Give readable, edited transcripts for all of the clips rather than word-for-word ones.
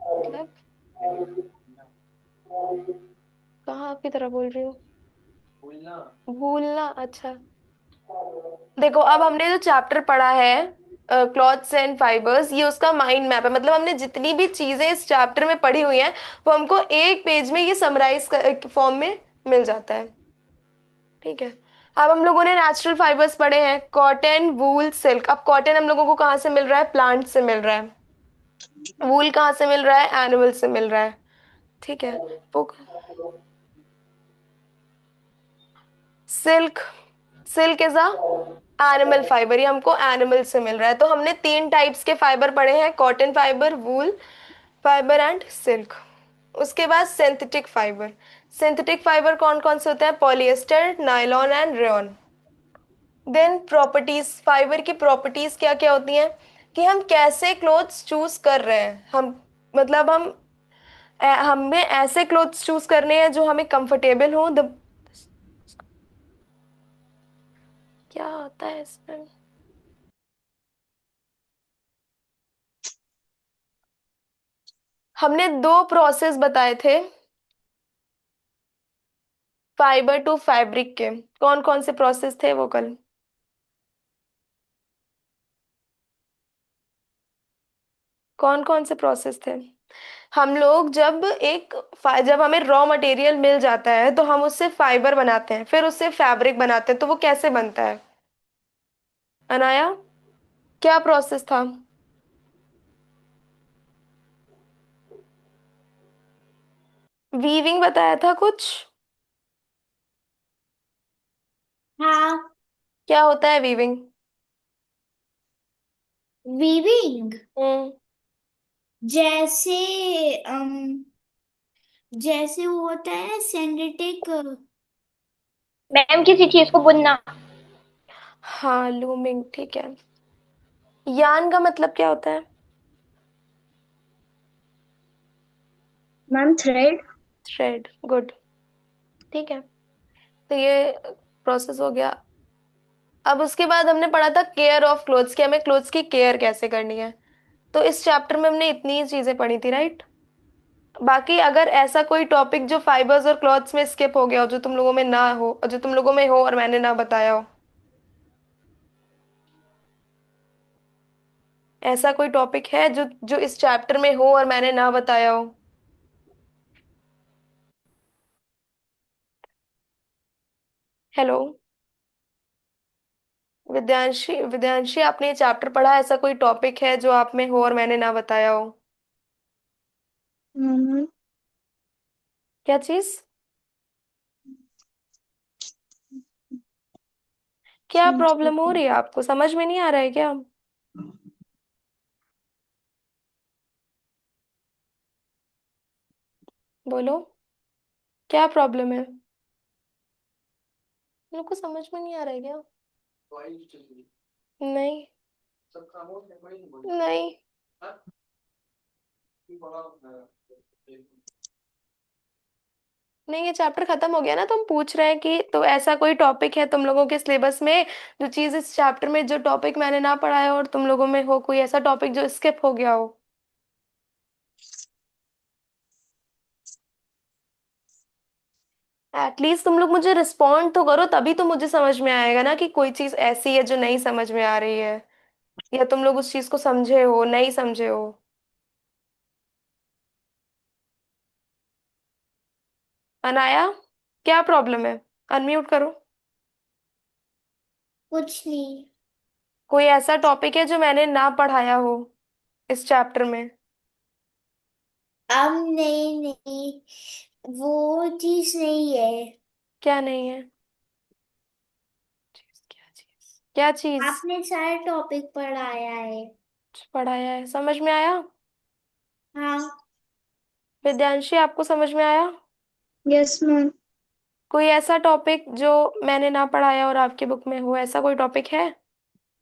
मतलब कहाँ की तरह बोल रही हूँ? भूलना, अच्छा। देखो, अब हमने जो चैप्टर पढ़ा है क्लॉथ्स एंड फाइबर्स, ये उसका माइंड मैप है। मतलब हमने जितनी भी चीजें इस चैप्टर में पढ़ी हुई हैं वो हमको एक पेज में ये समराइज फॉर्म में मिल जाता है। ठीक है। अब हम लोगों ने नेचुरल फाइबर्स पढ़े हैं, कॉटन, वूल, सिल्क। अब कॉटन हम लोगों को कहाँ से मिल रहा है? प्लांट से मिल रहा है। वूल कहाँ से मिल रहा है? एनिमल से मिल रहा है। ठीक है। वो silk, silk is a animal fibre, ये हमको एनिमल से मिल रहा है। तो हमने तीन टाइप्स के फाइबर पढ़े हैं, cotton fibre, wool fibre and silk. उसके बाद सिंथेटिक फाइबर। सिंथेटिक फाइबर कौन कौन से होते हैं? Polyester, nylon and rayon. Then properties, fibre की प्रॉपर्टीज क्या क्या होती हैं? कि हम कैसे क्लोथ्स चूज कर रहे हैं। हम मतलब हमें ऐसे क्लोथ्स चूज करने हैं जो हमें कंफर्टेबल हो। द क्या होता है इसमें? हमने दो प्रोसेस बताए थे फाइबर टू फैब्रिक के। कौन कौन से प्रोसेस थे वो कल? कौन कौन से प्रोसेस थे? हम लोग जब हमें रॉ मटेरियल मिल जाता है तो हम उससे फाइबर बनाते हैं, फिर उससे फैब्रिक बनाते हैं। तो वो कैसे बनता है अनाया? क्या प्रोसेस था? वीविंग बताया था कुछ। हाँ। क्या होता है वीविंग? वीविंग हम्म। जैसे जैसे वो होता है सिंथेटिक। मैम किसी चीज को बुनना। हाँ, लूमिंग, ठीक है। यान का मतलब क्या होता है? Ma'am thread. Thread, good. ठीक है। तो ये प्रोसेस हो गया। अब उसके बाद हमने पढ़ा था केयर ऑफ क्लोथ्स, कि हमें क्लोथ्स की केयर कैसे करनी है। तो इस चैप्टर में हमने इतनी ही चीजें पढ़ी थी, राइट? बाकी अगर ऐसा कोई टॉपिक जो फाइबर्स और क्लॉथ्स में स्किप हो गया हो, जो तुम लोगों में ना हो, और जो तुम लोगों में हो और मैंने ना बताया हो, ऐसा कोई टॉपिक है जो जो इस चैप्टर में हो और मैंने ना बताया हो? हेलो विद्यांशी, विद्यांशी, आपने ये चैप्टर पढ़ा, ऐसा कोई टॉपिक है जो आप में हो और मैंने ना बताया हो? हम्म। क्या चीज? क्या प्रॉब्लम हो रही है आपको? समझ में नहीं आ रहा है क्या? बोलो, क्या प्रॉब्लम है? लोग को समझ में नहीं आ रहा है क्या? नहीं, नहीं। नहीं, ये चैप्टर खत्म हो गया ना। तो हम पूछ रहे हैं कि तो ऐसा कोई टॉपिक है तुम लोगों के सिलेबस में, जो चीज इस चैप्टर में, जो टॉपिक मैंने ना पढ़ा है और तुम लोगों में हो कोई ऐसा टॉपिक जो स्किप हो गया हो? एटलीस्ट तुम लोग मुझे रिस्पॉन्ड तो करो, तभी तो मुझे समझ में आएगा ना कि कोई चीज ऐसी है जो नहीं समझ में आ रही है, या तुम लोग उस चीज को समझे हो, नहीं समझे हो। अनाया, क्या प्रॉब्लम है? अनम्यूट करो। कुछ नहीं। कोई ऐसा टॉपिक है जो मैंने ना पढ़ाया हो इस चैप्टर में? अब नहीं नहीं, वो चीज नहीं है। क्या नहीं है? क्या चीज? क्या चीज आपने सारे टॉपिक पढ़ाया है। पढ़ाया है? समझ में आया? हाँ। विद्यांशी, आपको समझ में आया? Yes ma'am. कोई ऐसा टॉपिक जो मैंने ना पढ़ाया और आपके बुक में हो, ऐसा कोई टॉपिक है?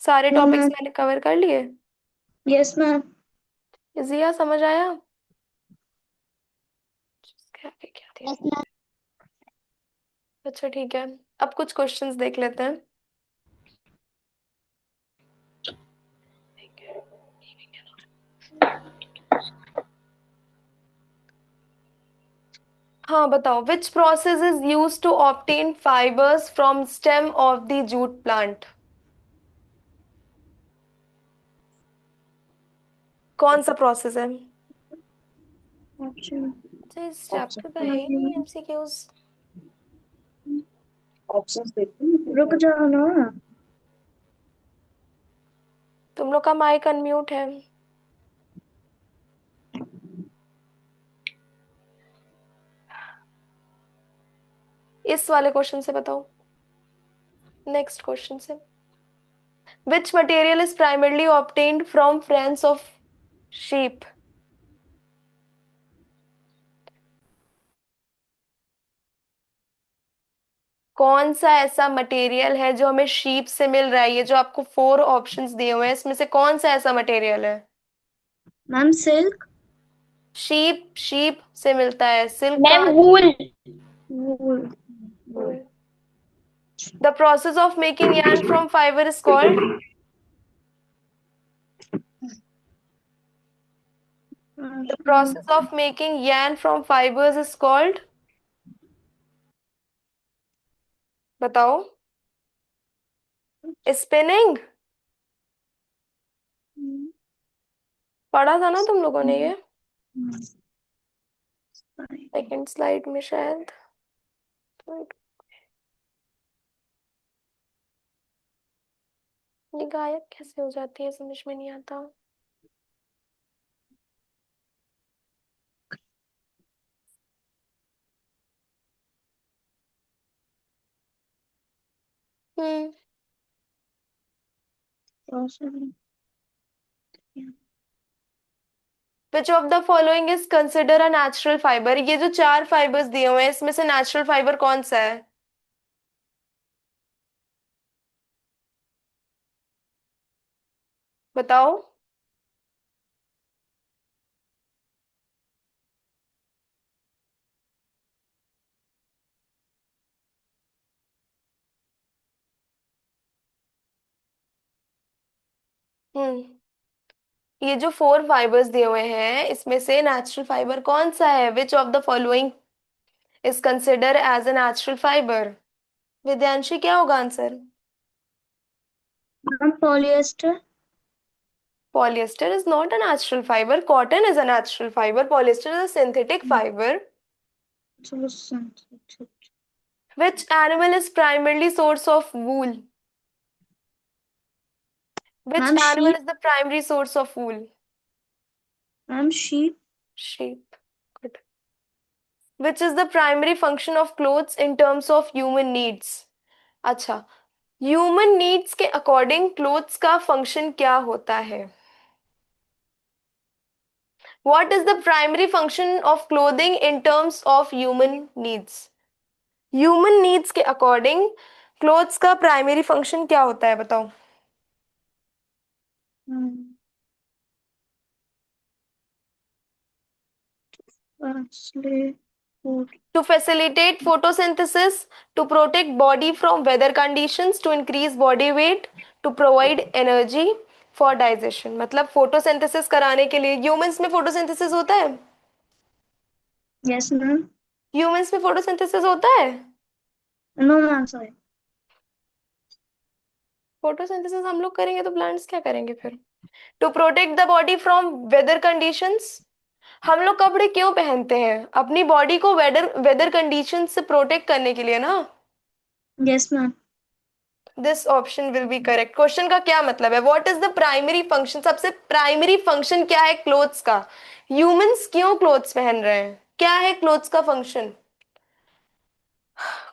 सारे नो टॉपिक्स मैम। मैंने कवर कर लिए। Yes ma'am. जिया, समझ आया? क्या क्या क्या दिया? Yes ma'am. अच्छा, ठीक है। अब कुछ क्वेश्चंस देख लेते हैं। हाँ बताओ, which process is use to obtain fibres from stem of the jute plant? कौन सा प्रोसेस है? ऑप्शन अच्छा, इस ऑप्शन चैप्टर पे है ही नहीं एमसीक्यूज। ऑप्शंस देखो, रुक जाओ ना। तुम लोग का माइक अनम्यूट है। इस वाले क्वेश्चन से बताओ, नेक्स्ट क्वेश्चन से। Which material is primarily obtained from fleece of sheep? कौन सा ऐसा मटेरियल है जो हमें शीप से मिल रहा है? ये जो आपको 4 ऑप्शंस दिए हुए हैं, इसमें से कौन सा ऐसा मटेरियल है? Ma'am silk. शीप, शीप से मिलता है। सिल्क मैम कहाँ? Wool. Wool. The process of making yarn from fibre is called? The process of making yarn from fibres is called? बताओ। स्पिनिंग। पढ़ा था ना तुम लोगों ने ये सेकंड स्लाइड में शायद। ये गायब कैसे हो जाती है, समझ में नहीं आता। हम्म। Which of the following is consider a natural fibre? ये जो 4 फाइबर्स दिए हुए हैं, इसमें से नेचुरल फाइबर कौन सा है? बताओ। ये जो 4 फाइबर्स दिए हुए हैं, इसमें से नेचुरल फाइबर कौन सा है? Which of the following is consider as a natural fibre? Vidyanshi, क्या होगा answer? Ma'am polyester. Polyester is not a natural fiber. Cotton is a natural fiber. Polyester is a synthetic fiber. चलो संथ Which animal is primarily source of wool? Which ma'am animal sheep. is the primary source of wool? Ma'am sheep. Sheep. Good. Which is the primary function of clothes in terms of human needs? अच्छा, human needs के according clothes का function क्या होता है? What is the primary function of clothing in terms of human needs? Human needs के according clothes का primary function क्या होता है, बताओ। To facilitate photosynthesis, to protect body from weather conditions, to increase body weight, to provide energy for digestion। मतलब photosynthesis कराने के लिए। ह्यूमंस में फोटोसिंथेसिस होता है? Yes ma'am. ह्यूमंस में फोटोसिंथेसिस होता है? No ma'am sorry. फोटोसिंथेसिस हम लोग करेंगे तो प्लांट्स क्या करेंगे फिर? To protect the body from weather conditions. हम लोग कपड़े क्यों पहनते हैं? अपनी बॉडी को वेदर वेदर कंडीशन से प्रोटेक्ट करने के लिए ना। Yes ma'am. This option will be correct. Question का क्या मतलब है? What is the primary function? सबसे प्राइमरी फंक्शन क्या है क्लोथ्स का? ह्यूमंस क्यों क्लोथ्स पहन रहे हैं? क्या है क्लोथ्स का फंक्शन?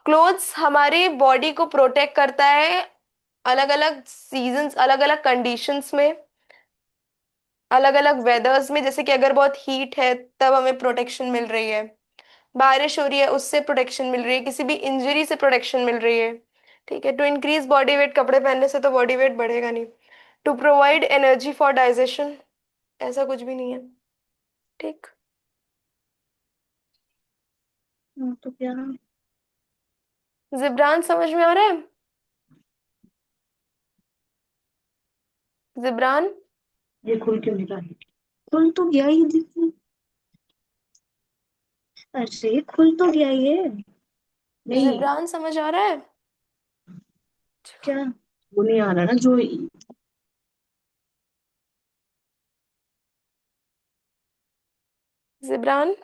क्लोथ्स हमारी बॉडी को प्रोटेक्ट करता है अलग अलग सीजन्स, अलग अलग कंडीशंस में, अलग अलग वेदर्स में। जैसे कि अगर बहुत हीट है तब हमें प्रोटेक्शन मिल रही है, बारिश हो रही है उससे प्रोटेक्शन मिल रही है, किसी भी इंजरी से प्रोटेक्शन मिल रही है। ठीक है। टू इंक्रीज बॉडी वेट, कपड़े पहनने से तो बॉडी वेट बढ़ेगा नहीं। To provide energy for digestion, ऐसा कुछ भी नहीं है। ठीक। तो क्या जिब्रान, समझ में आ रहा है? जिब्रान। ये खुल क्यों नहीं रहा है? खुल तो गया ही देखो। अरे खुल तो गया ये। नहीं, जिब्रान समझ आ रहा है? क्या? वो नहीं आ रहा ना जो। जिब्रान,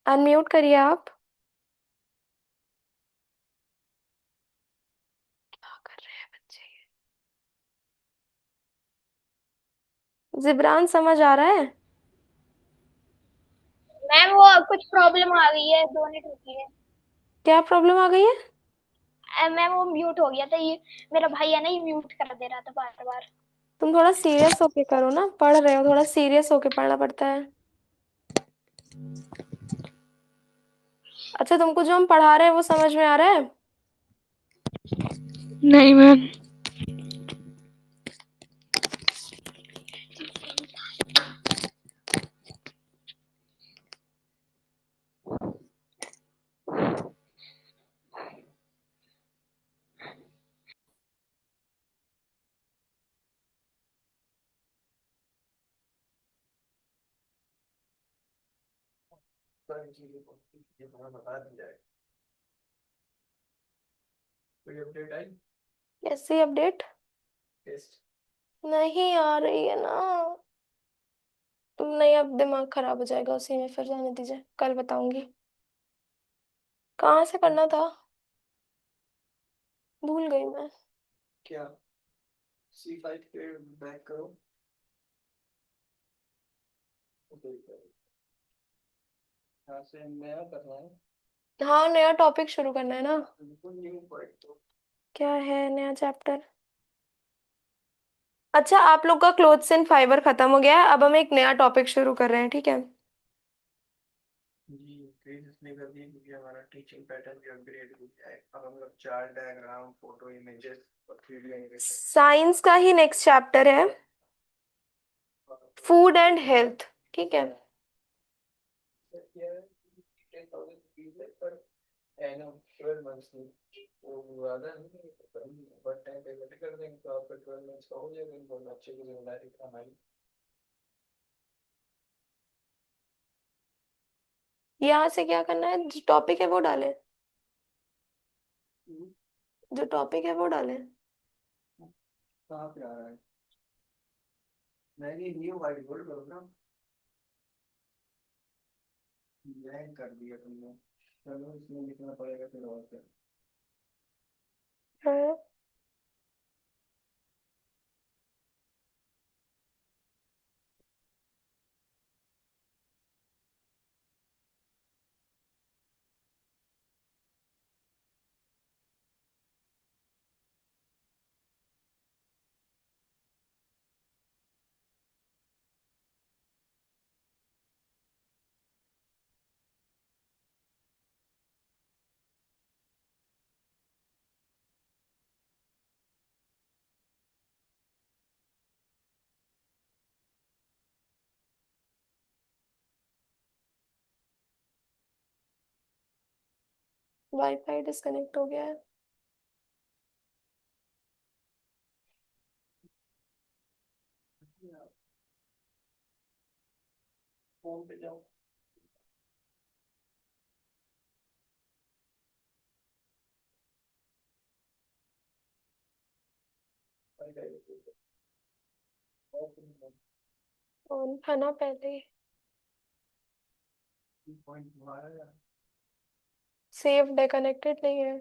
अनम्यूट करिए आप। क्या कर रहे हैं बच्चे? जिब्रान समझ आ रहा है? मैम वो कुछ प्रॉब्लम आ गई है, 2 मिनट रुकिए। क्या प्रॉब्लम आ गई है? मैम वो म्यूट हो गया था ये। मेरा भाई है ना, ये म्यूट कर दे रहा था बार बार। तुम थोड़ा सीरियस होके करो ना, पढ़ रहे हो, थोड़ा सीरियस होके पढ़ना पड़ता है। अच्छा, तुमको जो हम पढ़ा रहे हैं वो समझ में आ रहा है? नहीं मैम। सारी चीजें को ये हमें बता दी जाए। कोई अपडेट आई? कैसी अपडेट? टेस्ट। नहीं आ रही है ना। नहीं, अब दिमाग खराब हो जाएगा उसी में, फिर जाने दीजिए, कल बताऊंगी। कहाँ से करना था? भूल गई मैं। क्या? C5 पे बैक करो। ओके, यहाँ से नया करना है। हाँ, नया टॉपिक शुरू करना है ना। बिल्कुल न्यू पॉइंट तो। क्या है नया चैप्टर? अच्छा, आप लोग का क्लोथ्स एंड फाइबर खत्म हो गया है, अब हम एक नया टॉपिक शुरू कर रहे हैं, ठीक है? जी, इंक्रीज इसलिए कर दिए क्योंकि हमारा टीचिंग पैटर्न भी अपग्रेड हो गया है। अब हम लोग चार्ट डायग्राम, फोटो, इमेजेस और 3D एनिमेशन। साइंस का ही नेक्स्ट चैप्टर है, फूड एंड हेल्थ, ठीक है? किया है 10,000 फीस है पर एनुअल 12 मंथ्स की। वो ज़्यादा नहीं है, बट टाइम पे कर देंगे तो आपका 12 मंथ्स का हो जाएगा। इनको अच्छे की जिम्मेदारी हमारी। यहाँ से क्या करना है, जो टॉपिक है वो डालें। जो टॉपिक है वो डालें। कहाँ पे आ रहा है? मैंने न्यू वाइट बोर्ड करो ना। ब्लैंक कर दिया तुमने। चलो इसमें लिखना पड़ेगा फिर और क्या। हाँ, वाईफाई डिस्कनेक्ट हो गया है। फोन पे जाओ। ऑन था ना पहले। पॉइंट तुम्हारा। सेव्ड है, कनेक्टेड नहीं है।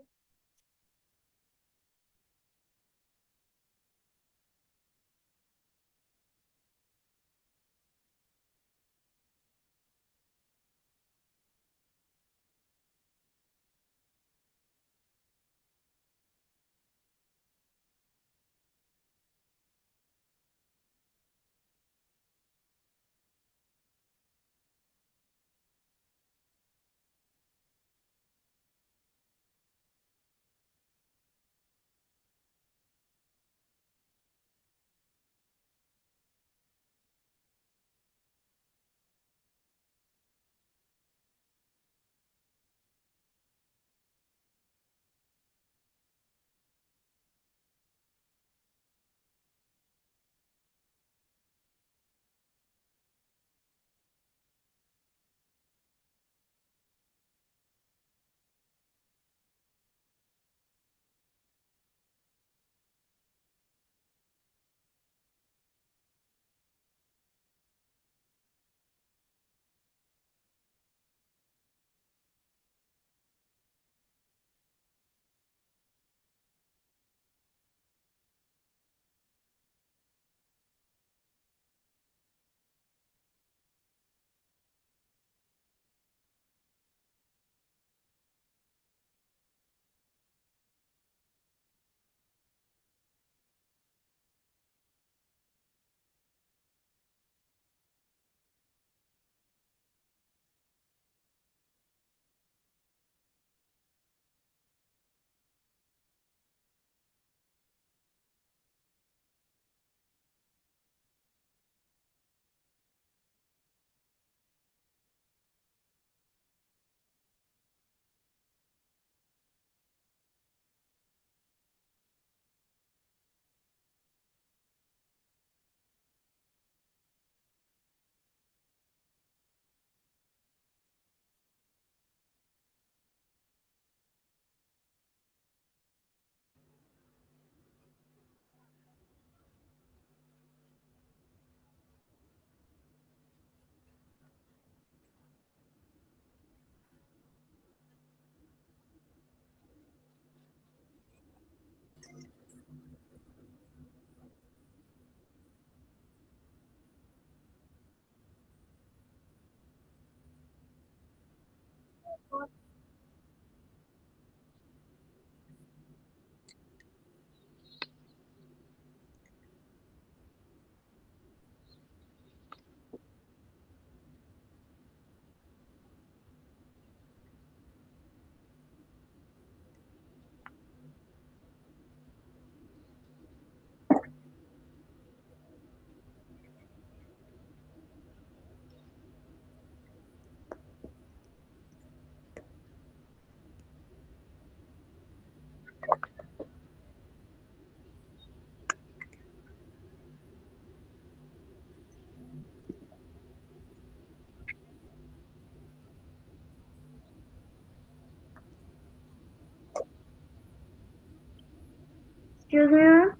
Excuse me, ma'am.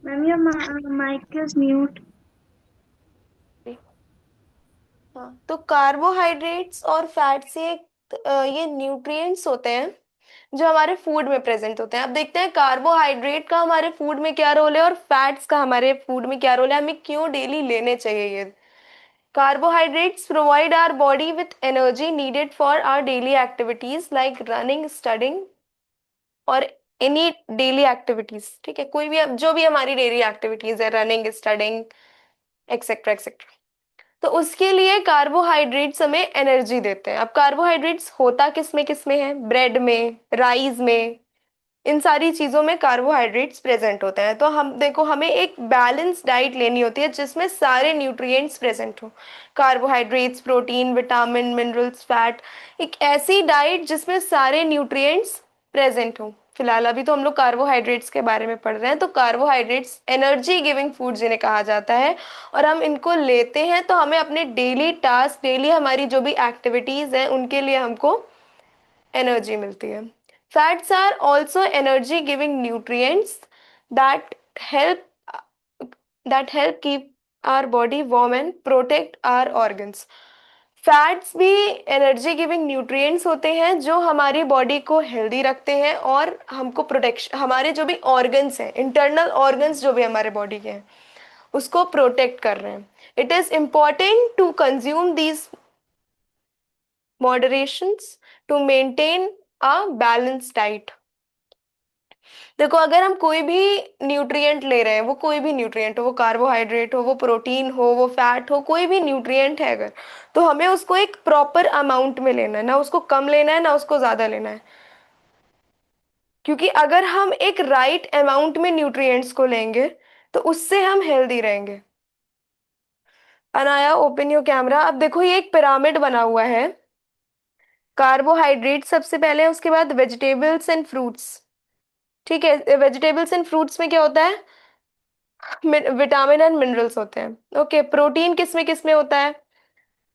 Ma'am, your mic is mute. हाँ, तो कार्बोहाइड्रेट्स और फैट्स ये न्यूट्रिएंट्स होते हैं जो हमारे फूड में प्रेजेंट होते हैं। अब देखते हैं कार्बोहाइड्रेट का हमारे फूड में क्या रोल है और फैट्स का हमारे फूड में क्या रोल है, हमें क्यों डेली लेने चाहिए ये। Carbohydrates provide our body with energy needed for our daily activities like running, studying और एनी डेली एक्टिविटीज। ठीक है, कोई भी जो भी हमारी डेली एक्टिविटीज है, रनिंग, स्टडिंग, एक्सेट्रा एक्सेट्रा, तो उसके लिए कार्बोहाइड्रेट्स हमें एनर्जी देते हैं। अब कार्बोहाइड्रेट्स होता किस में है, ब्रेड में, राइस में, इन सारी चीजों में कार्बोहाइड्रेट्स प्रेजेंट होते हैं। तो हम देखो, हमें एक बैलेंस डाइट लेनी होती है जिसमें सारे न्यूट्रिएंट्स प्रेजेंट हो, carbohydrates, protein, vitamin, minerals, fat, एक ऐसी डाइट जिसमें सारे न्यूट्रिएंट्स प्रेजेंट हो। फिलहाल अभी तो हम लोग कार्बोहाइड्रेट्स के बारे में पढ़ रहे हैं, तो कार्बोहाइड्रेट्स एनर्जी गिविंग फूड जिन्हें कहा जाता है, और हम इनको लेते हैं तो हमें अपने डेली टास्क, डेली हमारी जो भी एक्टिविटीज हैं उनके लिए हमको एनर्जी मिलती है। Fats are also energy giving nutrients that help help keep our body warm and protect our organs. Fats भी एनर्जी गिविंग न्यूट्रिएंट्स होते हैं जो हमारी बॉडी को हेल्दी रखते हैं और हमको प्रोटेक्शन, हमारे जो भी ऑर्गन्स हैं, इंटरनल ऑर्गन्स जो भी हमारे बॉडी के हैं, उसको प्रोटेक्ट कर रहे हैं। It is important to consume these moderations to maintain a balanced diet। देखो, अगर हम कोई भी न्यूट्रिएंट ले रहे हैं, वो कोई भी न्यूट्रिएंट हो, वो कार्बोहाइड्रेट हो, वो प्रोटीन हो, वो फैट हो, कोई भी न्यूट्रिएंट है अगर, तो हमें उसको एक प्रॉपर अमाउंट में लेना है, ना उसको कम लेना है ना उसको ज्यादा लेना है। क्योंकि अगर हम एक राइट अमाउंट में न्यूट्रिएंट्स को लेंगे तो उससे हम हेल्दी रहेंगे। Anaya, open your camera. अब देखो, ये एक पिरामिड बना हुआ है। कार्बोहाइड्रेट सबसे पहले है, उसके बाद वेजिटेबल्स एंड फ्रूट्स। ठीक है, वेजिटेबल्स एंड फ्रूट्स में क्या होता है, विटामिन एंड मिनरल्स होते हैं। ओके, प्रोटीन किस में होता है,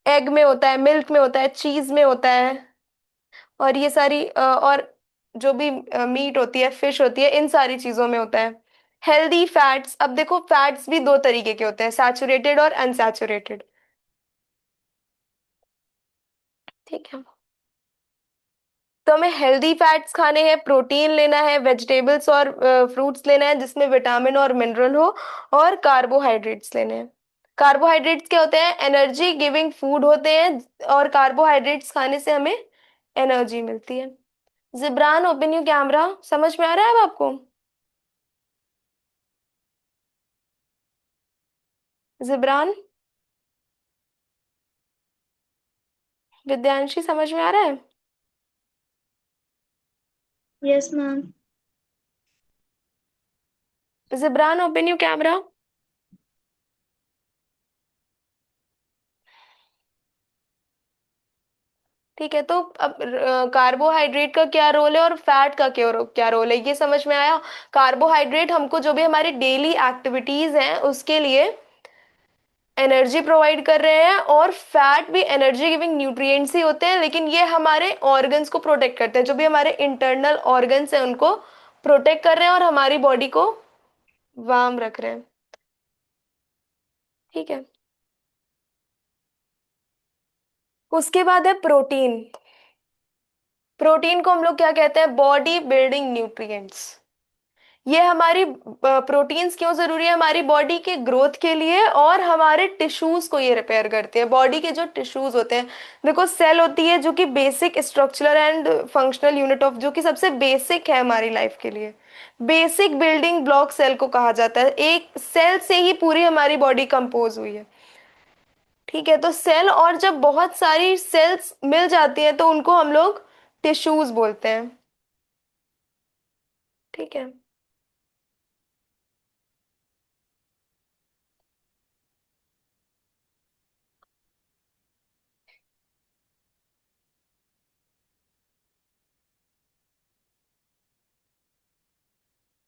एग में होता है, मिल्क में होता है, चीज में होता है, और ये सारी और जो भी मीट होती है, फिश होती है, इन सारी चीजों में होता है। हेल्दी फैट्स, अब देखो फैट्स भी दो तरीके के होते हैं, सैचुरेटेड और अनसैचुरेटेड। ठीक है, तो हमें हेल्दी फैट्स खाने हैं, प्रोटीन लेना है, वेजिटेबल्स और फ्रूट्स लेना है जिसमें विटामिन और मिनरल हो, और कार्बोहाइड्रेट्स लेने हैं। कार्बोहाइड्रेट्स क्या होते हैं, एनर्जी गिविंग फूड होते हैं, और कार्बोहाइड्रेट्स खाने से हमें एनर्जी मिलती है। Jibran, open your camera. समझ में आ रहा है अब आपको? जिब्रान, विद्यांशी, समझ में आ रहा है? Yes, ma'am. Jibran, open your camera. ठीक है, तो अब कार्बोहाइड्रेट का क्या रोल है और फैट का क्या रोल है, ये समझ में आया। कार्बोहाइड्रेट हमको जो भी हमारी डेली एक्टिविटीज हैं उसके लिए एनर्जी प्रोवाइड कर रहे हैं, और फैट भी एनर्जी गिविंग न्यूट्रिएंट्स ही होते हैं, लेकिन ये हमारे ऑर्गन्स को प्रोटेक्ट करते हैं, जो भी हमारे इंटरनल ऑर्गन्स हैं उनको प्रोटेक्ट कर रहे हैं और हमारी बॉडी को वार्म रख रहे हैं। ठीक है, उसके बाद है प्रोटीन। प्रोटीन को हम लोग क्या कहते हैं, बॉडी बिल्डिंग न्यूट्रिएंट्स। ये हमारी प्रोटीन्स क्यों जरूरी है, हमारी बॉडी के ग्रोथ के लिए, और हमारे टिश्यूज को ये रिपेयर करते हैं। बॉडी के जो टिश्यूज होते हैं, देखो सेल होती है जो कि basic structural and functional unit of, जो कि सबसे बेसिक है हमारी लाइफ के लिए। बेसिक बिल्डिंग ब्लॉक सेल को कहा जाता है। एक सेल से ही पूरी हमारी बॉडी कंपोज हुई है। ठीक है, तो सेल, और जब बहुत सारी सेल्स मिल जाती हैं तो उनको हम लोग टिश्यूज बोलते हैं। ठीक है,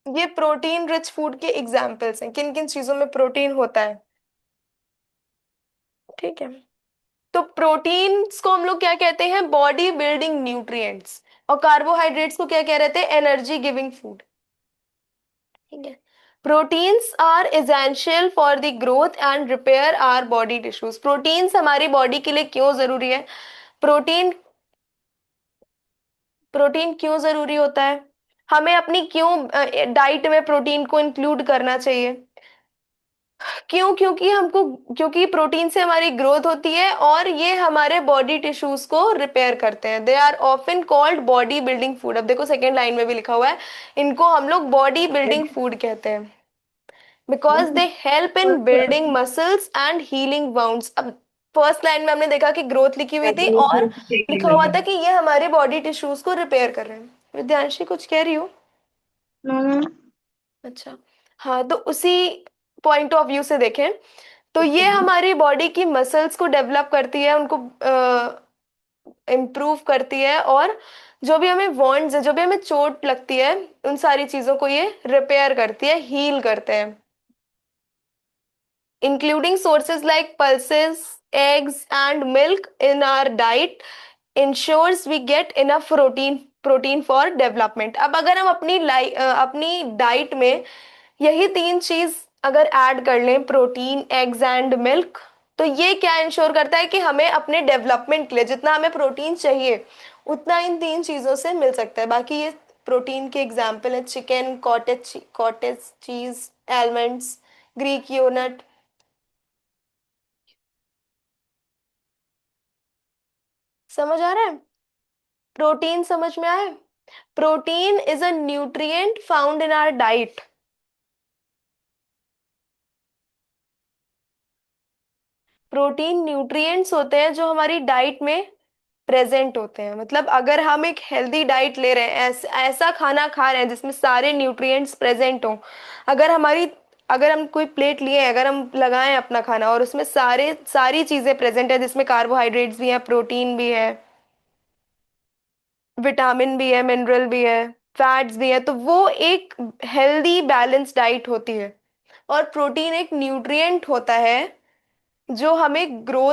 ये प्रोटीन रिच फूड के एग्जाम्पल्स हैं, किन किन चीजों में प्रोटीन होता है। ठीक है, तो प्रोटीन्स को हम लोग क्या कहते हैं, बॉडी बिल्डिंग न्यूट्रिएंट्स, और कार्बोहाइड्रेट्स को क्या कह रहे थे, एनर्जी गिविंग फूड। ठीक है। Proteins are essential for the growth and repair our body tissues. Proteins हमारी बॉडी के लिए क्यों जरूरी है? प्रोटीन प्रोटीन क्यों जरूरी होता है? हमें अपनी क्यों डाइट में प्रोटीन को इंक्लूड करना चाहिए? क्यों? क्योंकि प्रोटीन से हमारी ग्रोथ होती है और ये हमारे बॉडी टिश्यूज को रिपेयर करते हैं। They are often called body building food. अब देखो सेकेंड लाइन में भी लिखा हुआ है, इनको हम लोग बॉडी बिल्डिंग फूड कहते हैं, because they help in building muscles and healing wounds. अब फर्स्ट लाइन में हमने देखा कि ग्रोथ लिखी हुई थी और लिखा हुआ था कि ये हमारे बॉडी टिश्यूज को रिपेयर कर रहे हैं। विद्यांशी कुछ कह रही हो? मैम अच्छा। हाँ, तो उसी पॉइंट ऑफ व्यू से देखें तो ये हमारी बॉडी की मसल्स को डेवलप करती है, उनको इम्प्रूव करती है, और जो भी हमें वॉन्ड्स है, जो भी हमें चोट लगती है, उन सारी चीजों को ये रिपेयर करती है, हील करते हैं। Including sources like pulses, eggs and milk in our diet ensures we get enough protein for development. अब अगर हम अपनी डाइट में यही तीन चीज अगर ऐड कर लें, प्रोटीन, एग्स एंड मिल्क, तो ये क्या इंश्योर करता है कि हमें अपने डेवलपमेंट के लिए जितना हमें प्रोटीन चाहिए उतना इन तीन चीजों से मिल सकता है। बाकी ये प्रोटीन के एग्जाम्पल है chicken, cottage cheese, almonds, Greek योनट। समझ आ रहा है? प्रोटीन समझ में आया? Protein is a nutrient found in our diet. Protein nutrients होते हैं जो हमारी डाइट में प्रेजेंट होते हैं। मतलब अगर हम एक हेल्दी डाइट ले रहे हैं, ऐसा खाना खा रहे हैं जिसमें सारे न्यूट्रिएंट्स प्रेजेंट हों, अगर हम कोई प्लेट लिए हैं, अगर हम लगाएं अपना खाना और उसमें सारी चीजें प्रेजेंट है, जिसमें कार्बोहाइड्रेट्स भी है, प्रोटीन भी है, विटामिन भी है, मिनरल भी है, फैट्स भी है, तो वो एक हेल्दी बैलेंस डाइट होती है। और प्रोटीन एक न्यूट्रिएंट होता है जो हमें ग्रो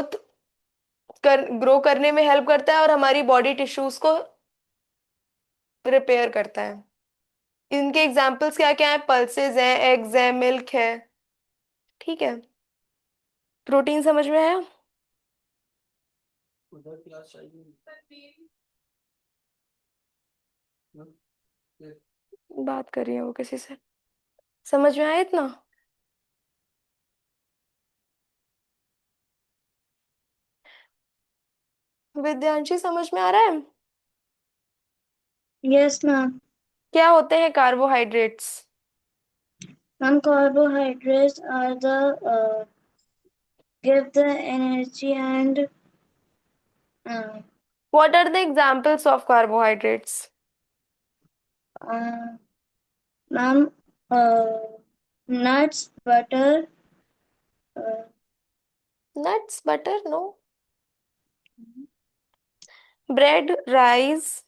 करने में हेल्प करता है और हमारी बॉडी टिश्यूज को रिपेयर करता है। इनके एग्जाम्पल्स क्या क्या है? पल्सेस है, एग्स है, मिल्क है। ठीक है, प्रोटीन समझ में आया? उधर क्लास चाहिए। हम्म, फिर बात कर रही है वो किसी से। समझ में आया इतना? विद्यांशी समझ में आ रहा है? Yes ma'am. क्या होते हैं carbohydrates? Ma'am carbohydrates are the give the energy and uh, what are the examples of carbohydrates? uh, ma'am nuts, butter, uh, nuts, butter, no. Bread, rice.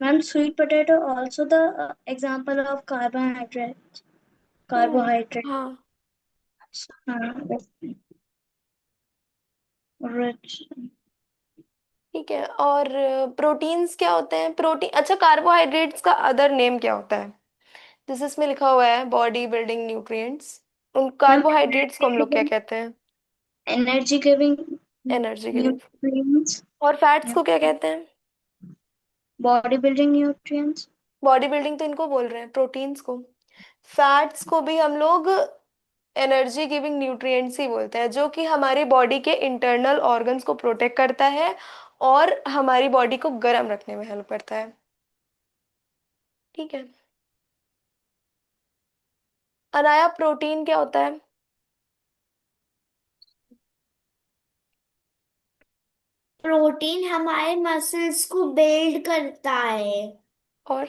ma'am sweet potato also the example of carbohydrate. Carbohydrate. हाँ। Uh, rich. ठीक है, और proteins क्या होते हैं? Protein, अच्छा, carbohydrates का other name क्या होता है? जैसे इसमें लिखा हुआ है बॉडी बिल्डिंग न्यूट्रिएंट्स, उन Ma'am कार्बोहाइड्रेट्स को हम लोग क्या कहते हैं? energy giving energy giving. nutrients. और फैट्स Yeah. को क्या कहते हैं? Body building nutrients. Body building तो इनको बोल रहे हैं, प्रोटीन्स को। फैट्स को भी हम लोग एनर्जी गिविंग न्यूट्रिएंट्स ही बोलते हैं, जो कि हमारी बॉडी के इंटरनल ऑर्गन्स को प्रोटेक्ट करता है और हमारी बॉडी को गर्म रखने में हेल्प करता है। ठीक है। अनाया, प्रोटीन क्या होता है? प्रोटीन हमारे मसल्स को बिल्ड करता है और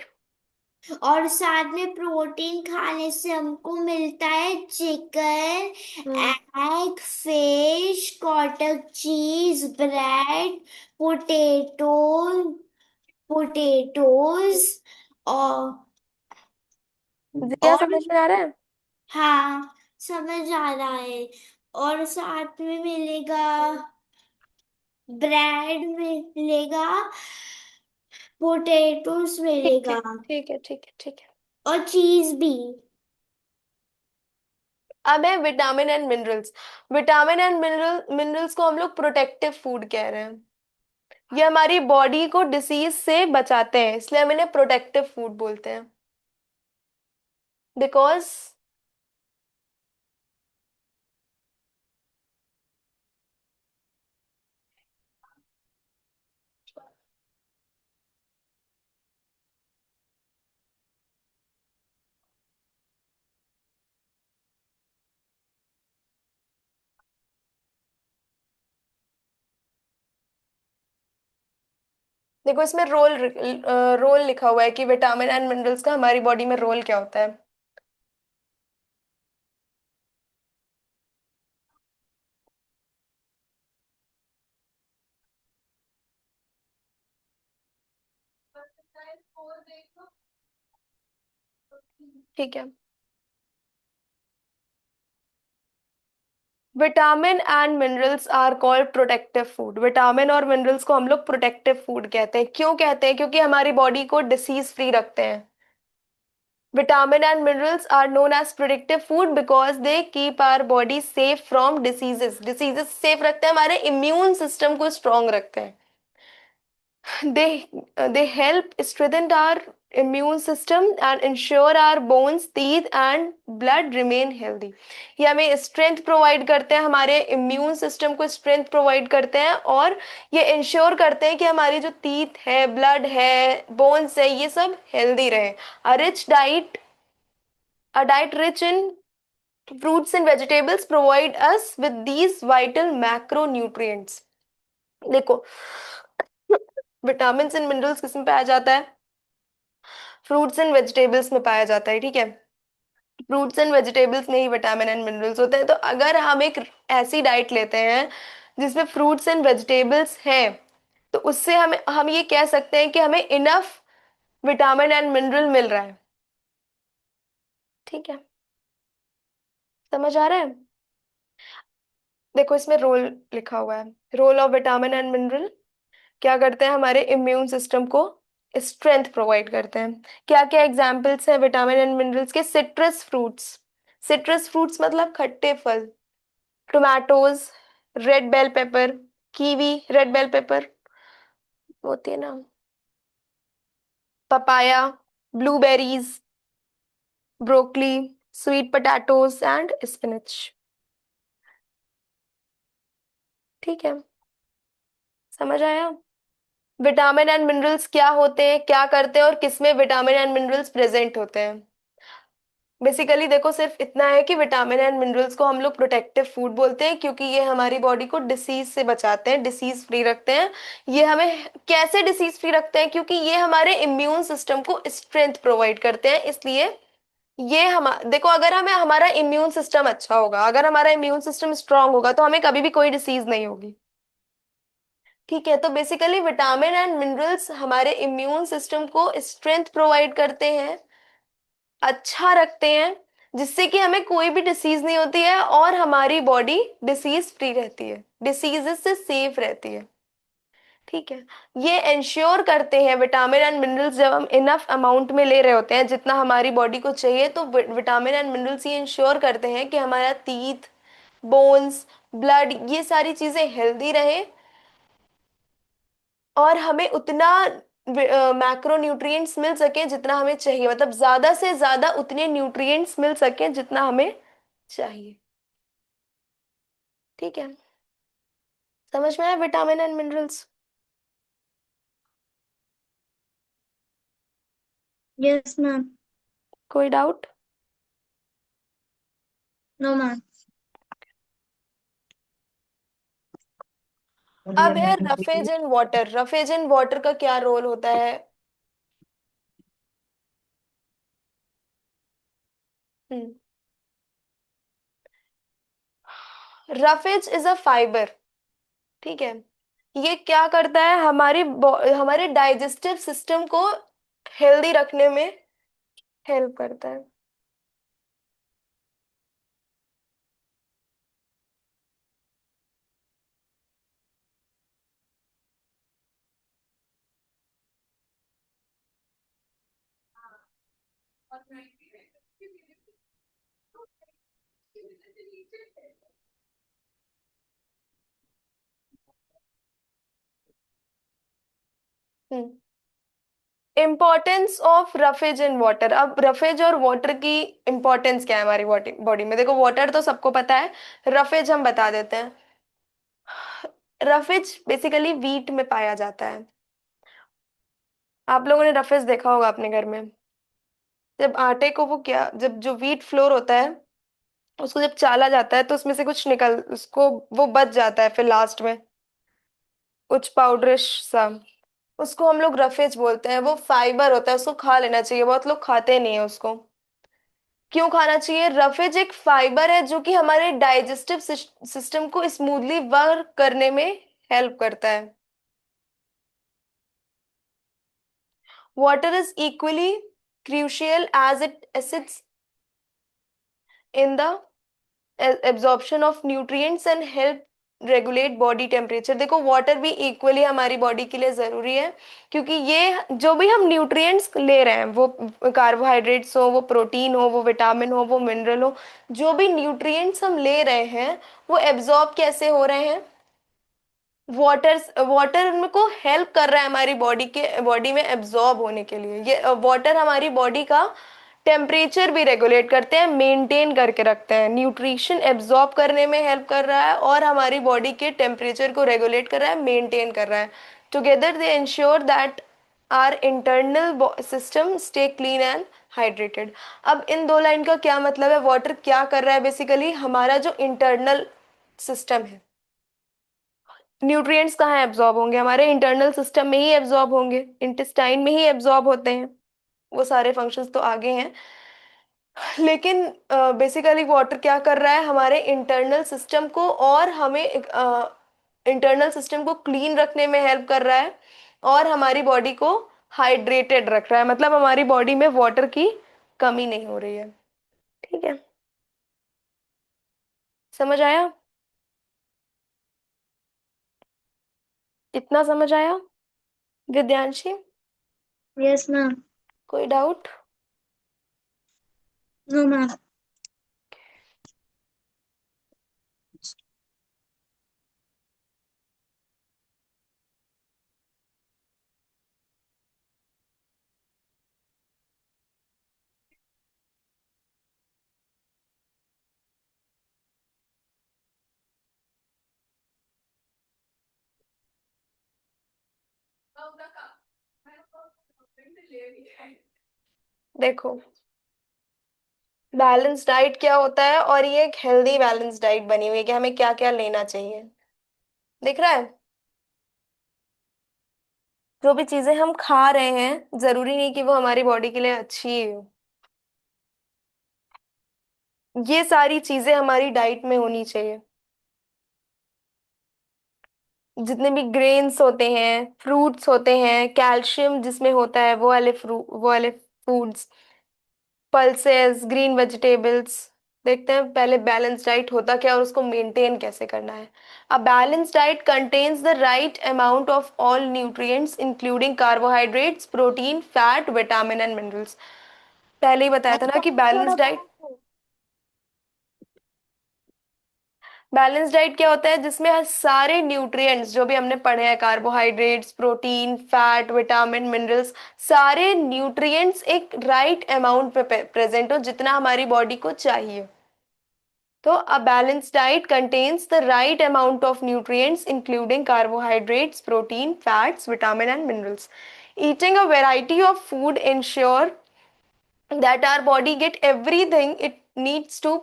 और साथ में प्रोटीन खाने से हमको मिलता है chicken, hmm egg, fish, cottage cheese, bread, potato potatoes और जिया, समझ में आ रहा है? हाँ, समझ आ रहा है। और साथ में मिलेगा, ब्रेड मिलेगा, पोटैटोस ठीक है मिलेगा ठीक है ठीक है ठीक है। और चीज भी। अब है vitamin and minerals. Vitamin and minerals को हम लोग प्रोटेक्टिव फूड कह रहे हैं। ये हमारी बॉडी को डिसीज से बचाते हैं, इसलिए हम इन्हें प्रोटेक्टिव फूड बोलते हैं। बिकॉज देखो इसमें रोल लिखा हुआ है कि विटामिन एंड मिनरल्स का हमारी बॉडी में रोल क्या होता है। ठीक है। Vitamin and minerals are called protective food. Vitamin और मिनरल्स को हम लोग प्रोटेक्टिव फूड कहते हैं। क्यों कहते हैं? क्योंकि हमारी बॉडी को डिसीज फ्री रखते हैं। Vitamin and minerals are known as protective food because they keep our body safe from diseases. Diseases safe रखते हैं, हमारे इम्यून सिस्टम को स्ट्रांग रखते हैं। they help strengthen our immune system and ensure our bones, teeth and blood remain healthy। ये हमें strength provide करते हैं, हमारे इम्यून सिस्टम को स्ट्रेंथ प्रोवाइड करते हैं, और ये इंश्योर करते हैं कि हमारी जो टीथ है, ब्लड है, बोन्स है, ये सब हेल्दी रहे। A diet rich in fruits and vegetables provide us with these vital macronutrients। देखो विटामिन एंड मिनरल्स किस में पाया जाता है? फ्रूट्स एंड वेजिटेबल्स में पाया जाता है। ठीक है, फ्रूट्स एंड वेजिटेबल्स में ही विटामिन एंड मिनरल्स होते हैं। तो अगर हम एक ऐसी डाइट लेते हैं जिसमें फ्रूट्स एंड वेजिटेबल्स हैं, तो उससे हम ये कह सकते हैं कि हमें इनफ विटामिन एंड मिनरल मिल रहा है। ठीक है, समझ आ रहा है? देखो इसमें रोल लिखा हुआ है। Role of vitamin and mineral क्या करते हैं? हमारे इम्यून सिस्टम को स्ट्रेंथ प्रोवाइड करते हैं। क्या क्या एग्जाम्पल्स हैं विटामिन एंड मिनरल्स के? सिट्रस फ्रूट्स मतलब खट्टे फल। Tomatoes, red bell pepper, kiwi, red bell pepper होती है ना, papaya, blueberries, broccoli, sweet potatoes and spinach. ठीक है, समझ आया? विटामिन एंड मिनरल्स क्या होते हैं, क्या करते हैं, और किसमें विटामिन एंड मिनरल्स प्रेजेंट होते हैं। बेसिकली देखो सिर्फ इतना है कि विटामिन एंड मिनरल्स को हम लोग प्रोटेक्टिव फूड बोलते हैं क्योंकि ये हमारी बॉडी को डिसीज से बचाते हैं, डिसीज फ्री रखते हैं। ये हमें कैसे डिसीज फ्री रखते हैं? क्योंकि ये हमारे इम्यून सिस्टम को स्ट्रेंथ प्रोवाइड करते हैं, इसलिए ये हम देखो अगर हमें हमारा इम्यून सिस्टम अच्छा होगा, अगर हमारा इम्यून सिस्टम स्ट्रांग होगा तो हमें कभी भी कोई डिसीज नहीं होगी। ठीक है, तो बेसिकली विटामिन एंड मिनरल्स हमारे इम्यून सिस्टम को स्ट्रेंथ प्रोवाइड करते हैं, अच्छा रखते हैं, जिससे कि हमें कोई भी डिसीज नहीं होती है और हमारी बॉडी डिसीज फ्री रहती है, डिसीजेस से सेफ रहती है। ठीक है, ये इंश्योर करते हैं विटामिन एंड मिनरल्स, जब हम इनफ अमाउंट में ले रहे होते हैं जितना हमारी बॉडी को चाहिए, तो विटामिन एंड मिनरल्स ये इंश्योर करते हैं कि हमारा टीथ, बोन्स, ब्लड, ये सारी चीजें हेल्दी रहे, और हमें उतना मैक्रो न्यूट्रिएंट्स मिल सके जितना हमें चाहिए, मतलब ज्यादा से ज्यादा उतने न्यूट्रिएंट्स मिल सके जितना हमें चाहिए। ठीक है, समझ में आया vitamin and minerals? Yes ma'am. कोई डाउट? No ma'am. अब है roughage in water. Roughage in water का क्या रोल होता है? Hmm, roughage is a fibre. ठीक है, ये क्या करता है? हमारे डाइजेस्टिव सिस्टम को हेल्दी रखने में हेल्प करता है। Importance of roughage in water. अब रफेज और वाटर की इम्पोर्टेंस क्या है हमारी बॉडी बॉडी में? देखो, वाटर तो सबको पता है, रफेज हम बता देते हैं। रफेज बेसिकली वीट में पाया जाता है। आप लोगों ने रफेज देखा होगा अपने घर में। जब आटे को वो क्या, जब जो वीट फ्लोर होता है उसको जब चाला जाता है तो उसमें से कुछ निकल, उसको वो बच जाता है फिर लास्ट में कुछ पाउडरिश सा, उसको हम लोग रफेज बोलते हैं। वो फाइबर होता है, उसको खा लेना चाहिए, बहुत लोग खाते नहीं है उसको। क्यों खाना चाहिए? रफेज एक फाइबर है जो कि हमारे डाइजेस्टिव सिस्टम को स्मूथली वर्क करने में हेल्प करता है। Water is equally crucial as it assists in the absorption of nutrients and help regulate body temperature. देखो, वाटर भी इक्वली हमारी बॉडी के लिए जरूरी है, क्योंकि ये जो भी हम न्यूट्रिएंट्स ले रहे हैं, वो कार्बोहाइड्रेट्स हो, वो प्रोटीन हो, वो विटामिन हो, वो मिनरल हो, जो भी न्यूट्रिएंट्स हम ले रहे हैं वो एब्जॉर्ब कैसे हो रहे हैं? वाटर वाटर उनको हेल्प कर रहा है हमारी बॉडी में एब्जॉर्ब होने के लिए। ये वाटर हमारी बॉडी का टेम्परेचर भी रेगुलेट करते हैं, मेंटेन करके रखते हैं। न्यूट्रिशन एब्जॉर्ब करने में हेल्प कर रहा है और हमारी बॉडी के टेम्परेचर को रेगुलेट कर रहा है, मेंटेन कर रहा है। Together they ensure that our internal system stay clean and hydrated. अब इन दो लाइन का क्या मतलब है? वाटर क्या कर रहा है? बेसिकली हमारा जो इंटरनल सिस्टम है, न्यूट्रिएंट्स कहाँ एब्जॉर्ब होंगे? हमारे इंटरनल सिस्टम में ही एब्जॉर्ब होंगे, इंटेस्टाइन में ही एब्जॉर्ब होते हैं। वो सारे फंक्शंस तो आगे हैं, लेकिन बेसिकली वाटर क्या कर रहा है? हमारे इंटरनल सिस्टम को और हमें इंटरनल सिस्टम को क्लीन रखने में हेल्प कर रहा है और हमारी बॉडी को हाइड्रेटेड रख रहा है। मतलब हमारी बॉडी में वाटर की कमी नहीं हो रही है। ठीक है, समझ आया? इतना समझ आया विद्यांशी? Yes ma'am. कोई डाउट? No ma'am. देखो, बैलेंस डाइट क्या होता है और ये एक हेल्दी बैलेंस डाइट बनी हुई है कि हमें क्या क्या लेना चाहिए। दिख रहा है? जो भी चीजें हम खा रहे हैं जरूरी नहीं कि वो हमारी बॉडी के लिए अच्छी ही हो। ये सारी चीजें हमारी डाइट में होनी चाहिए। जितने भी ग्रेन्स होते हैं, फ्रूट्स होते हैं, कैल्शियम जिसमें होता है, वो वाले फूड्स, पल्सेस, ग्रीन वेजिटेबल्स। देखते हैं पहले बैलेंस डाइट होता क्या और उसको मेंटेन कैसे करना है। अ balance diet contains the right amount of all nutrients including carbohydrates, protein, fat, vitamin and minerals. पहले ही बताया था ना कि बैलेंस डाइट क्या होता है? जिसमें सारे न्यूट्रिएंट्स जो भी हमने पढ़े हैं, carbohydrates, protein, fat, vitamin, minerals, सारे न्यूट्रिएंट्स एक राइट अमाउंट पे प्रेजेंट हो, जितना हमारी बॉडी को चाहिए। तो अ balance diet contains the right amount of nutrients including carbohydrates, protein, fats, vitamin and minerals. Eating a variety of food ensure that our body get everything it needs to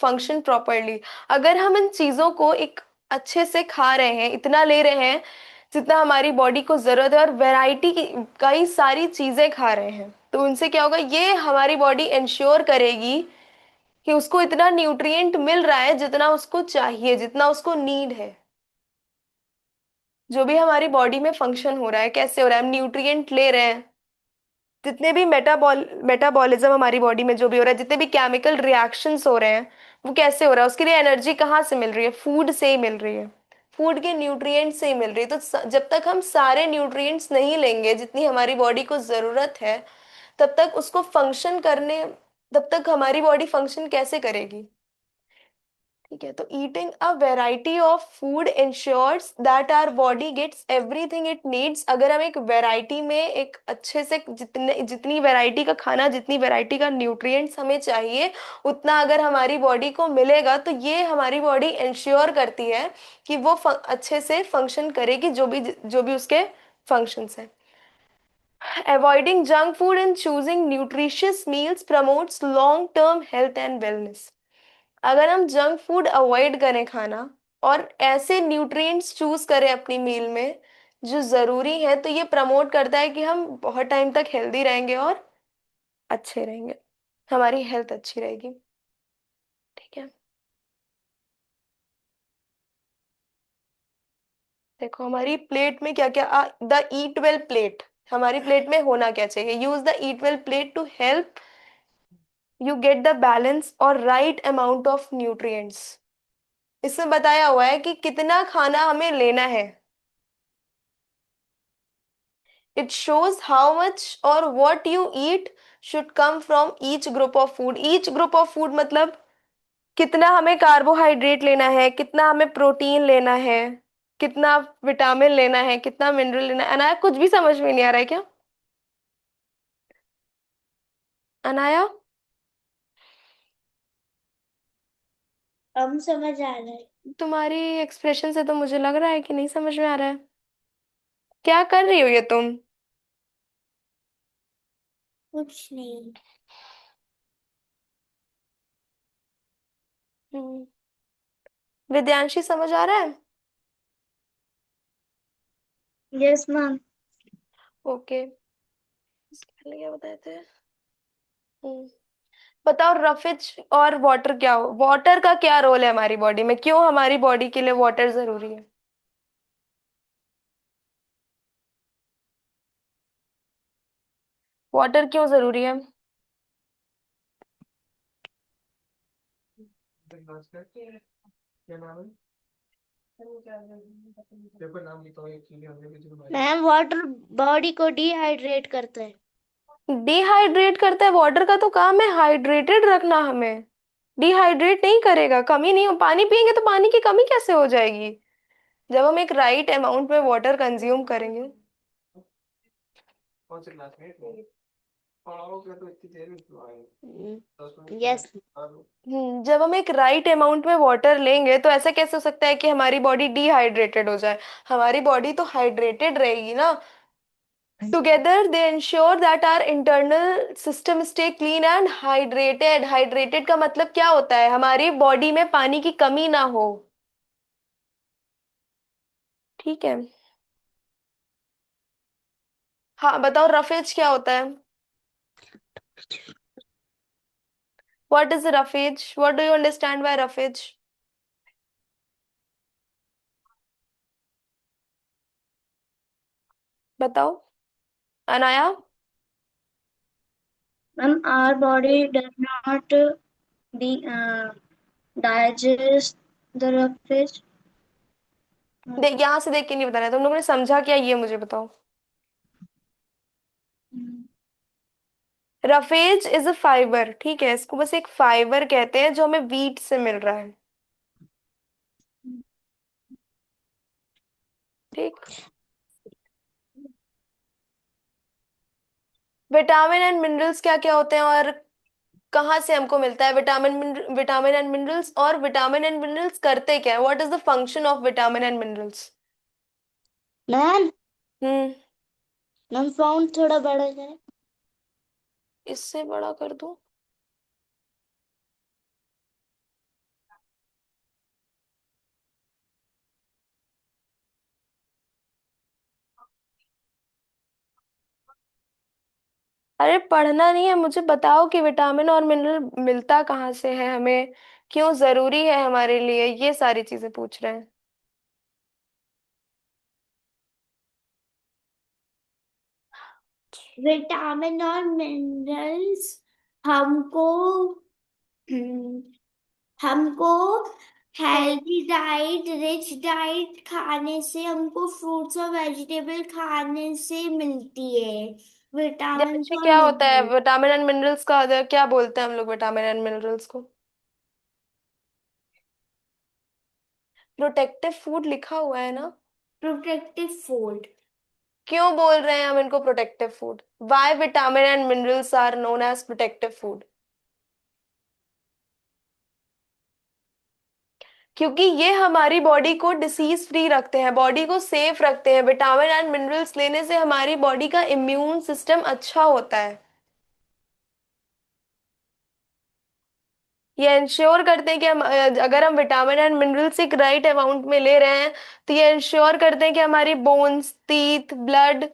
function properly। अगर हम इन चीजों को एक अच्छे से खा रहे हैं, इतना ले रहे हैं जितना हमारी बॉडी को जरूरत है, और वैरायटी की कई सारी चीजें खा रहे हैं, तो उनसे क्या होगा? ये हमारी बॉडी इंश्योर करेगी कि उसको इतना न्यूट्रिएंट मिल रहा है जितना उसको चाहिए, जितना उसको नीड है। जो भी हमारी बॉडी में फंक्शन हो रहा है, कैसे हो रहा है? हम न्यूट्रिएंट ले रहे हैं, जितने भी मेटाबॉलिज्म हमारी बॉडी में जो भी हो रहा है, जितने भी केमिकल रिएक्शंस हो रहे हैं, वो कैसे हो रहा है? उसके लिए एनर्जी कहाँ से मिल रही है? फूड से ही मिल रही है, फूड के न्यूट्रिएंट से ही मिल रही है। तो जब तक हम सारे न्यूट्रिएंट्स नहीं लेंगे जितनी हमारी बॉडी को जरूरत है, तब तक उसको फंक्शन करने, तब तक हमारी बॉडी फंक्शन कैसे करेगी? ठीक है, तो eating a variety of food ensures that our body gets everything it needs. अगर हम एक वैरायटी में एक अच्छे से जितनी वैरायटी का खाना, जितनी वैरायटी का न्यूट्रिएंट्स हमें चाहिए, उतना अगर हमारी बॉडी को मिलेगा, तो ये हमारी बॉडी इंश्योर करती है कि वो अच्छे से फंक्शन करेगी, जो भी उसके फंक्शंस हैं। Avoiding junk food and choosing nutritious meals promotes long term health and wellness। अगर हम जंक फूड अवॉइड करें खाना और ऐसे न्यूट्रिएंट्स चूज करें अपनी मील में जो जरूरी है, तो ये प्रमोट करता है कि हम बहुत टाइम तक हेल्दी रहेंगे और अच्छे रहेंगे, हमारी हेल्थ अच्छी रहेगी। ठीक है, देखो हमारी प्लेट में क्या क्या, द ईट वेल प्लेट, हमारी प्लेट में होना क्या चाहिए? Use the eat well plate to help you get the balance और राइट अमाउंट ऑफ न्यूट्रिएंट्स। इसमें बताया हुआ है कि कितना खाना हमें लेना है। इट शोज हाउ मच और what you eat should come from each group of food. Each group of food मतलब कितना हमें कार्बोहाइड्रेट लेना है, कितना हमें प्रोटीन लेना है, कितना विटामिन लेना है, कितना मिनरल लेना है। अनाया कुछ भी समझ में नहीं आ रहा है क्या? अनाया, हम समझ आ रहा है। तुम्हारी एक्सप्रेशन से तो मुझे लग रहा है कि नहीं समझ में आ रहा है। क्या कर रही हो ये तुम? कुछ नहीं। हम्म, विद्यांशी समझ आ रहा है? Yes ma'am. ओके, इसके पहले क्या बताए थे? हम्म, बताओ रफेज और वाटर क्या हो, वाटर का क्या रोल है हमारी बॉडी में, क्यों हमारी बॉडी के लिए वाटर जरूरी है? वाटर क्यों जरूरी है? क्या नाम है? पेपर नाम लिखा हुआ है एक्चुअली हमने भी जो बनाया। मैम वाटर बॉडी को डिहाइड्रेट करता है। डिहाइड्रेट करता है? वाटर का तो काम है हाइड्रेटेड रखना हमें, डिहाइड्रेट नहीं करेगा। कमी नहीं हो, पानी पियेंगे तो पानी की कमी कैसे हो जाएगी? जब हम एक राइट अमाउंट में वाटर कंज्यूम करेंगे। कौन से क्लास में? पढ़ाओगे तो इतनी देर में क्यों आए? 10 मिनट यस। जब हम एक राइट अमाउंट में वाटर लेंगे, तो ऐसा कैसे हो सकता है कि हमारी बॉडी डिहाइड्रेटेड हो जाए? हमारी बॉडी तो हाइड्रेटेड रहेगी ना। Together they ensure that our internal system stay clean and hydrated. Hydrated का मतलब क्या होता है? हमारी बॉडी में पानी की कमी ना हो। ठीक है, हाँ बताओ रफेज क्या होता है? What is roughage? What do you understand by roughage? बताओ Anaya. Ma'am our body does not digest the roughage. देख, यहाँ से देख के नहीं बताना है, तुम लोगों ने समझा क्या ये मुझे बताओ। रफेज इज अ फाइबर, ठीक है, इसको बस एक फाइबर कहते हैं जो हमें वीट से मिल रहा है। ठीक, विटामिन एंड मिनरल्स क्या क्या होते हैं और कहाँ से हमको मिलता है? विटामिन एंड मिनरल्स, और विटामिन एंड मिनरल्स करते क्या है? What is the function of vitamin and minerals? Ma'am hmm, ma'am found थोड़ा बड़ा करें। इससे बड़ा कर दूं? अरे पढ़ना नहीं है, मुझे बताओ कि विटामिन और मिनरल मिलता कहाँ से है हमें, क्यों जरूरी है हमारे लिए, ये सारी चीजें पूछ रहे हैं। विटामिन और मिनरल्स हमको हमको हेल्दी डाइट, रिच डाइट खाने से, हमको फ्रूट्स और वेजिटेबल खाने से मिलती है। विटामिन जैसे और क्या होता है मिनरल। विटामिन एंड मिनरल्स का, क्या बोलते हैं हम लोग विटामिन एंड मिनरल्स को? प्रोटेक्टिव फूड लिखा हुआ है ना। Protective food. क्यों बोल रहे हैं हम इनको protective food? Why vitamin and minerals are known as protective food? क्योंकि ये हमारी बॉडी को डिसीज फ्री रखते हैं, बॉडी को सेफ रखते हैं। विटामिन एंड मिनरल्स लेने से हमारी बॉडी का इम्यून सिस्टम अच्छा होता है। ये इंश्योर करते हैं कि हम अगर हम विटामिन एंड मिनरल्स एक राइट अमाउंट में ले रहे हैं, तो ये इंश्योर करते हैं कि हमारी बोन्स, टीथ, ब्लड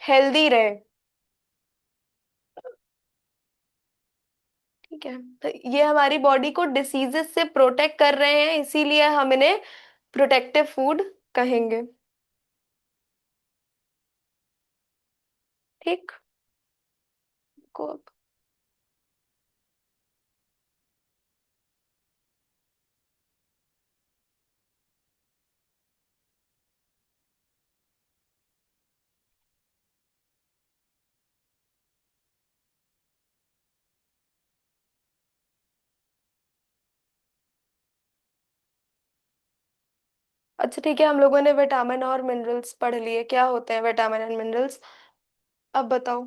हेल्दी रहे। ठीक है, तो ये हमारी बॉडी को डिसीजेस से प्रोटेक्ट कर रहे हैं, इसीलिए हम इन्हें प्रोटेक्टिव फूड कहेंगे। ठीक को अच्छा ठीक है, हम लोगों ने विटामिन और मिनरल्स पढ़ लिए, क्या होते हैं विटामिन एंड मिनरल्स। अब बताओ।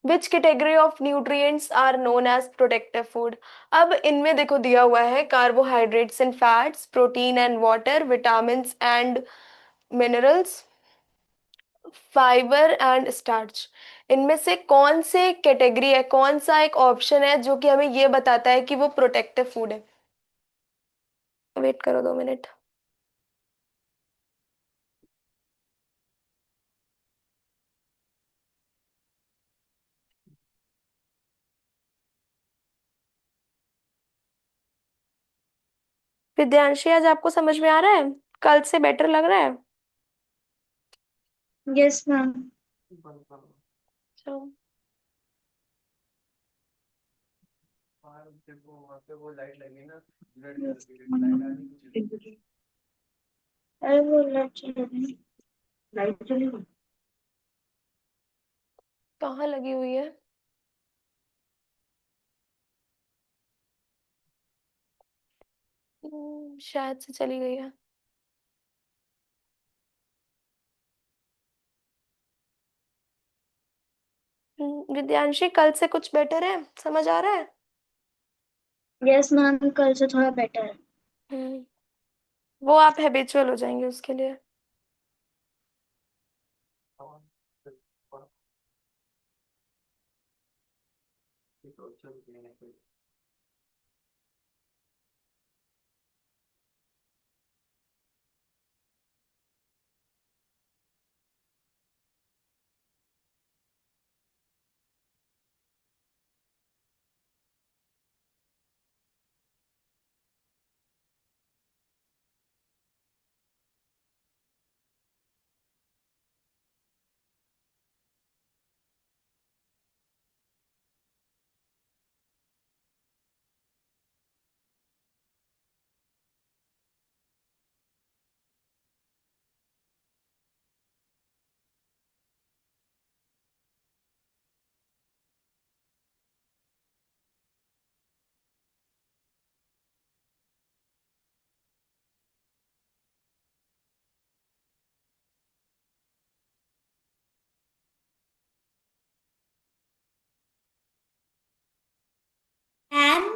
Which category of nutrients are known as protective food? अब इनमें देखो दिया हुआ है carbohydrates and fats, protein and water, vitamin and minerals, fibre and starch. इनमें से कौन से कैटेगरी है, कौन सा एक ऑप्शन है जो कि हमें ये बताता है कि वो प्रोटेक्टिव फूड है? वेट करो 2 मिनट। विद्यांशी, आज आपको समझ में आ रहा है? कल से बेटर लग रहा है? Yes ma'am. बंद करो। चलो। हाँ देखो वहाँ पे वो लाइट लगी ना, रेड कलर की लाइट आ रही कुछ। अरे वो लाइट चली गई। लाइट चली गई। कहाँ लगी हुई है? शायद से चली गई है। विद्यांशी, कल से कुछ बेटर है, समझ आ रहा है? यस मैम, कल से थोड़ा बेटर है। हम्म, वो आप हैबिचुअल हो जाएंगे उसके लिए। हाँ, ठीक है, चल के मैम,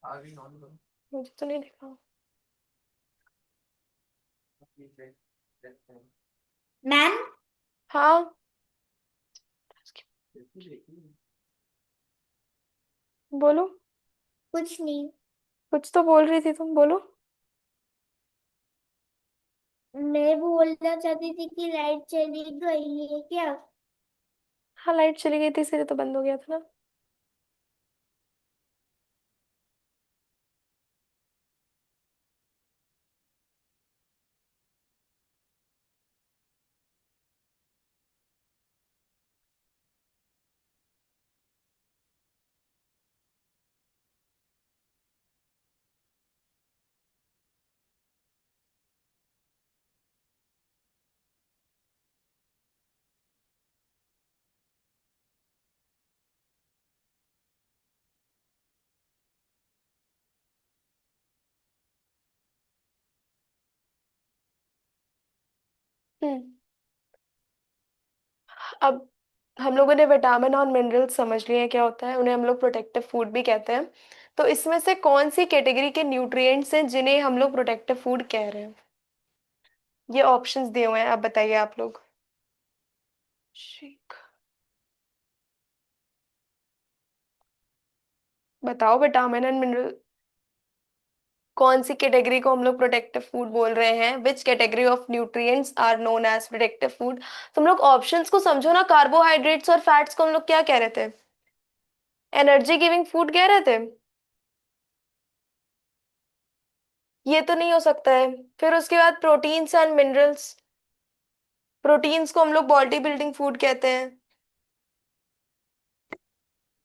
आगे ऑन करो। मुझे तो नहीं दिखा। ठीक है, देखते हैं। मैम हाँ, देखिए देखिए। बोलो। कुछ नहीं। कुछ तो बोल रही थी तुम, बोलो। मैं बोलना चाहती थी कि लाइट चली गई है क्या। हाँ, लाइट चली गई थी इसलिए तो बंद हो गया था ना। अब हम लोगों ने विटामिन और मिनरल्स समझ लिए हैं क्या होता है, उन्हें हम लोग प्रोटेक्टिव फूड भी कहते हैं। तो इसमें से कौन सी कैटेगरी के न्यूट्रिएंट्स हैं जिन्हें हम लोग प्रोटेक्टिव फूड कह रहे हैं? ये ऑप्शंस दिए हुए हैं, अब बताइए आप लोग। ठीक, बताओ विटामिन एंड मिनरल कौन सी कैटेगरी को हम लोग प्रोटेक्टिव फूड बोल रहे हैं, which category of nutrients are known as protective food. तुम लोग ऑप्शंस को समझो ना, कार्बोहाइड्रेट्स और फैट्स को हम लोग क्या कह रहे थे? एनर्जी गिविंग फूड कह रहे थे। ये तो नहीं हो सकता है। फिर उसके बाद प्रोटीन्स एंड मिनरल्स, प्रोटीन्स को हम लोग बॉडी बिल्डिंग फूड कहते हैं,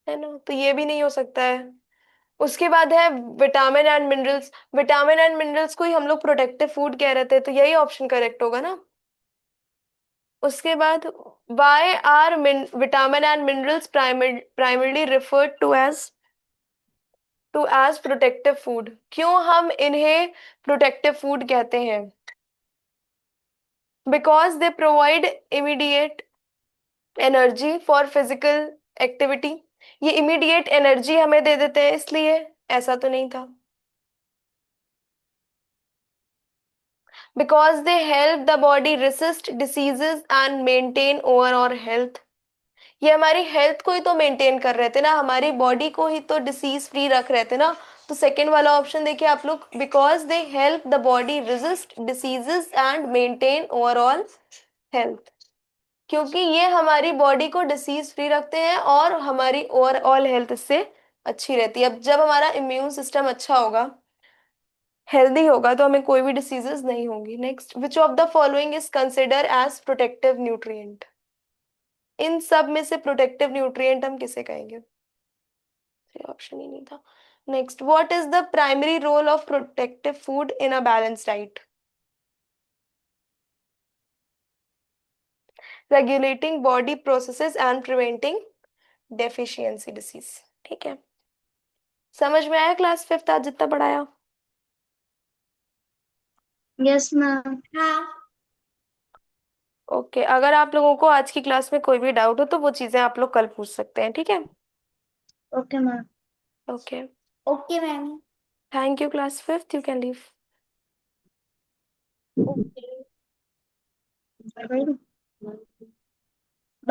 है ना, तो ये भी नहीं हो सकता है। उसके बाद है vitamin and minerals, vitamin and minerals को ही हम लोग प्रोटेक्टिव फूड कह रहे थे, तो यही ऑप्शन करेक्ट होगा ना। उसके बाद why are vitamin and minerals primarily referred to as protective food, क्यों हम इन्हें प्रोटेक्टिव फूड कहते हैं? Because they provide immediate energy for physical activity, ये इमीडिएट एनर्जी हमें दे देते हैं इसलिए। ऐसा तो नहीं था। Because they help the body resist diseases and maintain overall health, ये हमारी हेल्थ को ही तो मेंटेन कर रहे थे ना, हमारी बॉडी को ही तो डिसीज फ्री रख रहे थे ना। तो सेकेंड वाला ऑप्शन देखिए आप लोग, because they help the body resist diseases and maintain overall health, क्योंकि ये हमारी बॉडी को डिसीज फ्री रखते हैं और हमारी ओवरऑल हेल्थ इससे अच्छी रहती है। अब जब हमारा इम्यून सिस्टम अच्छा होगा, हेल्दी होगा, तो हमें कोई भी डिसीजेस नहीं होंगी। Next, which of the following is consider as protective nutrient, इन सब में से प्रोटेक्टिव न्यूट्रिएंट हम किसे कहेंगे? ऑप्शन ही नहीं था। Next, what is the primary role of protective food in a balance diet? Regulating body processes and preventing deficiency disease. ठीक है, समझ में आया क्लास फिफ्थ आज जितना पढ़ाया? Yes ma'am. हाँ। ओके, अगर आप लोगों को आज की क्लास में कोई भी डाउट हो तो वो चीजें आप लोग कल पूछ सकते हैं, ठीक है? Okay ma'am. Okay, okay ma'am. Thank you class fifth, you can leave. Okay.